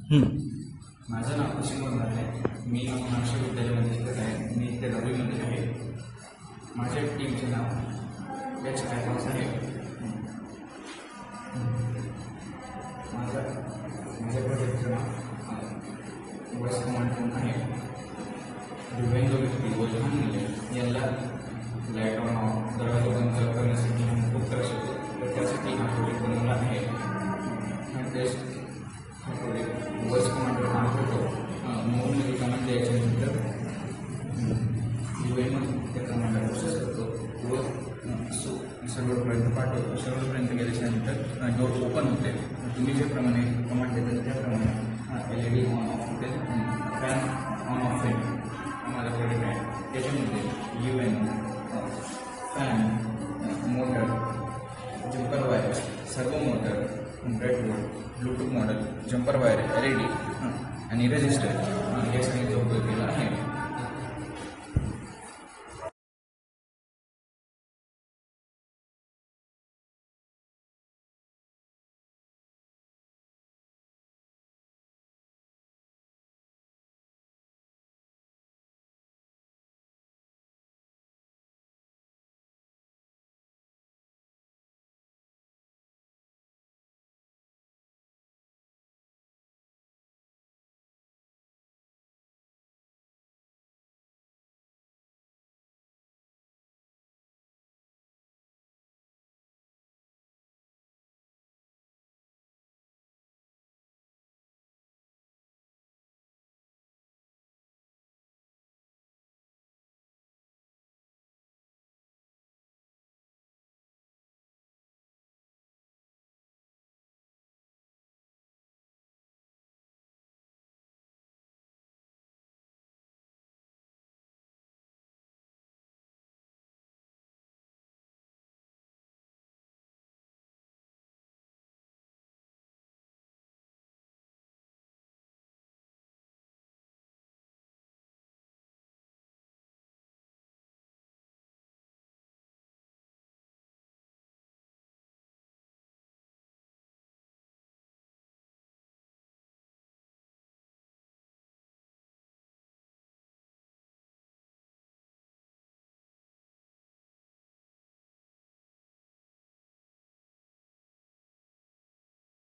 माझं नाव कुशिंग आहे. मी महाराष्ट्र विद्यालयामध्ये शिकत आहे. मी इथे 10वीमध्ये आहे. माझ्या टीमचे नाव एच आयकॉन्स आहे. माझ्या प्रोजेक्टचं नाव वॉइस कमांड फोन आहे. दिव्यांग व्यक्ती व लहान मुले यांना लाईट ऑन ऑफ दरवाजा बंद करण्यासाठी हम खूप त्रास होतो. तर त्यासाठी हा प्रोजेक्ट बनवला आहे. हा टेस्ट हा प्रोजेक्ट वॉइस कमांडवर काम करतो. मोबाईलमध्ये कमांड द्यायच्यानंतर दिव्यांग त्या कमांडला प्रोसेस करतो व सर्वरपर्यंत पाठवतो. सर्वरपर्यंत गेल्याच्यानंतर डोर ओपन होते. तुम्ही ज्याप्रमाणे कमांड देतात त्याप्रमाणे LED ऑन ऑफ होते. फॅन ऑन ऑफ होईल. आम्हाला प्रोजेक्ट आहे. त्याच्यामध्ये UN fan motor jumper wire servo motor breadboard Bluetooth model jumper wire LED आणि रजिस्टर या सगळ्यांचा उपयोग केला आहे.